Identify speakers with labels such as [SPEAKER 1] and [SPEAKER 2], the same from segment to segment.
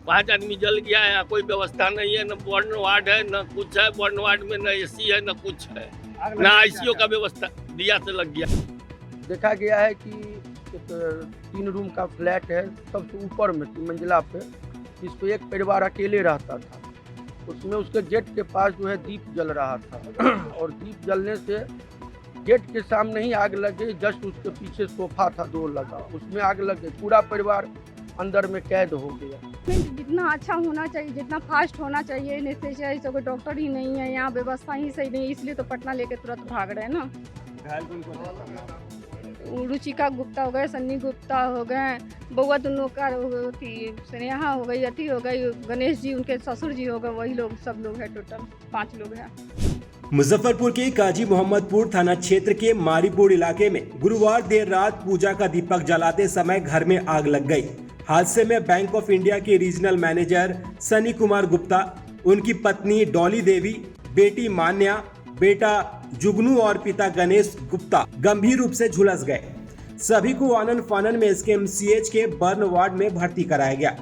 [SPEAKER 1] 5 आदमी जल गया है, यहाँ कोई व्यवस्था नहीं है, न बर्न वार्ड है, न कुछ है। बर्न वार्ड में न एसी है, न कुछ है, न आईसीयू का व्यवस्था। दिया से लग गया।
[SPEAKER 2] देखा गया है कि एक 3 रूम का फ्लैट है, सबसे ऊपर में 3 मंजिला पे, जिसपे एक परिवार अकेले रहता था। उसमें उसके गेट के पास जो है दीप जल रहा था और दीप जलने से गेट के सामने ही आग लगे। जस्ट उसके पीछे सोफा था 2 लगा, उसमें आग लगे, पूरा परिवार अंदर में कैद हो गया।
[SPEAKER 3] जितना अच्छा होना चाहिए, जितना फास्ट होना चाहिए, नेसेसरी कोई डॉक्टर ही नहीं है यहाँ, व्यवस्था ही सही नहीं है, इसलिए तो पटना लेके तुरंत भाग रहे हैं ना। रुचिका गुप्ता हो गए, सन्नी गुप्ता हो गए, बउआ दोनों का स्नेहा हो गई, अति हो गई, गणेश जी उनके ससुर जी हो गए, वही लोग सब लोग हैं, टोटल 5 लोग हैं।
[SPEAKER 4] मुजफ्फरपुर के काजी मोहम्मदपुर थाना क्षेत्र के मारीपुर इलाके में गुरुवार देर रात पूजा का दीपक जलाते समय घर में आग लग गई। हादसे में बैंक ऑफ इंडिया के रीजनल मैनेजर सनी कुमार गुप्ता, उनकी पत्नी डॉली देवी, बेटी मान्या, बेटा जुगनू और पिता गणेश गुप्ता गंभीर रूप से झुलस गए। सभी को आनन फानन में एसकेएमसीएच के बर्न वार्ड में भर्ती कराया गया।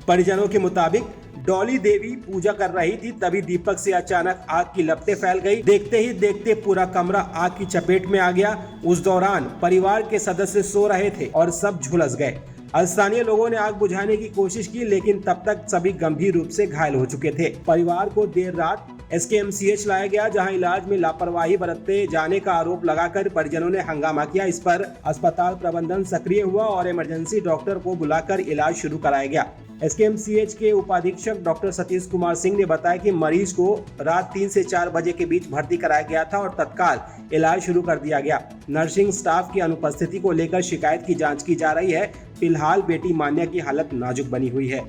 [SPEAKER 4] परिजनों के मुताबिक डॉली देवी पूजा कर रही थी, तभी दीपक से अचानक आग की लपटें फैल गई। देखते ही देखते पूरा कमरा आग की चपेट में आ गया। उस दौरान परिवार के सदस्य सो रहे थे और सब झुलस गए। स्थानीय लोगों ने आग बुझाने की कोशिश की, लेकिन तब तक सभी गंभीर रूप से घायल हो चुके थे। परिवार को देर रात एसकेएमसीएच लाया गया, जहां इलाज में लापरवाही बरतते जाने का आरोप लगाकर परिजनों ने हंगामा किया। इस पर अस्पताल प्रबंधन सक्रिय हुआ और इमरजेंसी डॉक्टर को बुलाकर इलाज शुरू कराया गया। एसकेएमसीएच के उपाधीक्षक डॉक्टर सतीश कुमार सिंह ने बताया कि मरीज को रात 3 से 4 बजे के बीच भर्ती कराया गया था और तत्काल इलाज शुरू कर दिया गया। नर्सिंग स्टाफ की अनुपस्थिति को लेकर शिकायत की जांच की जा रही है। फिलहाल बेटी मान्या की हालत नाजुक बनी हुई है।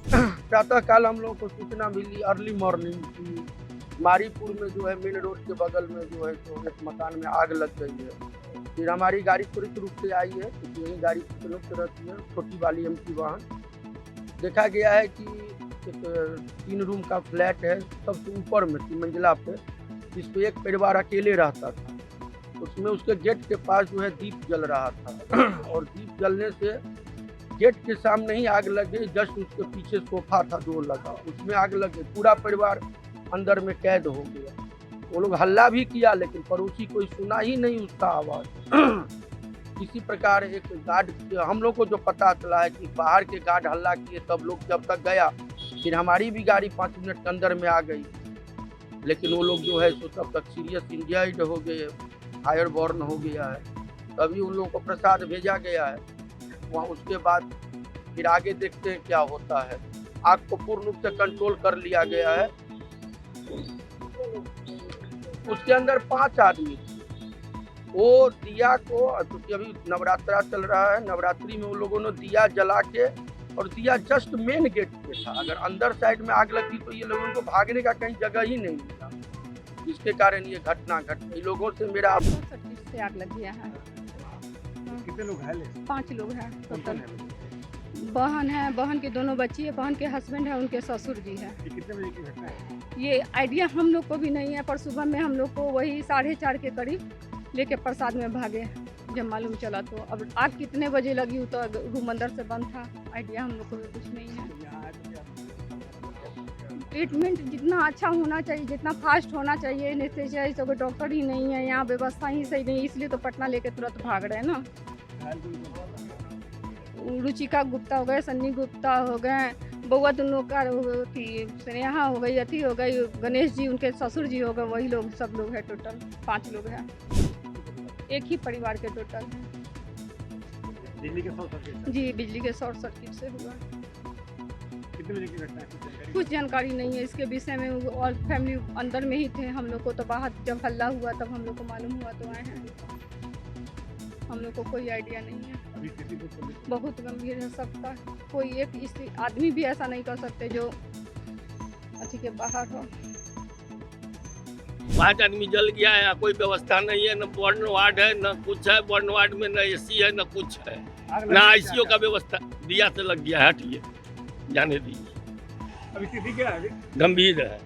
[SPEAKER 2] प्रातः काल हम लोगों को सूचना मिली अर्ली मॉर्निंग की मारीपुर में जो है मेन रोड के बगल में जो है तो एक मकान में आग लग गई है। फिर हमारी गाड़ी त्वरित रूप से आई है, क्योंकि यही गाड़ी उपलब्ध रहती है, छोटी वाली एमटी वाहन। देखा गया है कि एक 3 रूम का फ्लैट है, सबसे ऊपर में 3 मंजिला पे, जिसपे एक परिवार अकेले रहता था। उसमें उसके गेट के पास जो है दीप जल रहा था और दीप जलने से गेट के सामने ही आग लगे। जस्ट उसके पीछे सोफा था 2 लगा, उसमें आग लगे, पूरा परिवार अंदर में कैद हो गया। वो लोग हल्ला भी किया, लेकिन पड़ोसी कोई सुना ही नहीं उसका आवाज़। इसी प्रकार एक गार्ड, हम लोग को जो पता चला है कि बाहर के गार्ड हल्ला किए, तब लोग जब तक गया, फिर हमारी भी गाड़ी 5 मिनट के अंदर में आ गई, लेकिन वो लोग जो है तो तब तक सीरियस इंजर्ड हो गए, फायर बर्न हो गया है। तभी उन लोगों को प्रसाद भेजा गया है वहाँ। उसके बाद फिर आगे देखते हैं क्या होता है। आग को पूर्ण रूप से कंट्रोल कर लिया गया है। उसके अंदर 5 आदमी थे। वो दिया को, क्योंकि अभी नवरात्रा चल रहा है, नवरात्रि में उन लोगों ने दिया जला के, और दिया जस्ट मेन गेट पे था। अगर अंदर साइड में आग लगती तो ये लोगों को भागने का कहीं जगह ही नहीं मिला, जिसके कारण ये घटना घट गई। लोगों से मेरा
[SPEAKER 3] से आग लग गया है।
[SPEAKER 5] कितने लोग घायल हैं?
[SPEAKER 3] 5 लोग हैं टोटल। बहन है, बहन के 2 बच्ची है, बहन के हस्बैंड है, उनके ससुर जी है।
[SPEAKER 5] ये कितने बजे की घटना है?
[SPEAKER 3] ये आइडिया हम लोग को भी नहीं है, पर सुबह में हम लोग को वही 4:30 के करीब लेके प्रसाद में भागे जब मालूम चला। तो अब आग कितने बजे लगी, तो रूम अंदर से बंद था, आइडिया हम लोग को भी कुछ नहीं है। ट्रीटमेंट जितना अच्छा होना चाहिए, जितना फास्ट होना चाहिए, नेसेसरी कोई डॉक्टर ही नहीं है यहाँ, व्यवस्था ही सही नहीं, इसलिए तो पटना लेके तुरंत भाग रहे हैं ना। रुचिका गुप्ता हो गए, सन्नी गुप्ता हो गए, बउआ दोनों का स्नेहा हो गई, अति हो गई, गणेश जी उनके ससुर जी हो गए, वही लोग सब लोग हैं, टोटल 5 लोग हैं। एक ही परिवार के टोटल हैं।
[SPEAKER 5] बिजली के शॉर्ट सर्किट?
[SPEAKER 3] जी, बिजली के शॉर्ट सर्किट से हुआ।
[SPEAKER 5] कितने बजे की घटना है?
[SPEAKER 3] कुछ जानकारी नहीं है इसके विषय में, और फैमिली अंदर में ही थे। हम लोग को तो बाहर जब हल्ला हुआ तब हम लोग को मालूम हुआ तो आए हैं। हम लोग को कोई आइडिया नहीं है।
[SPEAKER 5] अभी स्थिति तो
[SPEAKER 3] बहुत गंभीर है सबका। कोई एक आदमी भी ऐसा नहीं कर सकते जो अच्छी के बाहर हो।
[SPEAKER 1] 5 आदमी जल गया है, यहाँ कोई व्यवस्था नहीं है, न बर्न वार्ड है, न कुछ है। बर्न वार्ड में न एसी है, न कुछ है, न आईसीयू का व्यवस्था। दिया से लग गया है, हटिए, जाने दीजिए।
[SPEAKER 5] अभी स्थिति क्या है?
[SPEAKER 1] गंभीर है।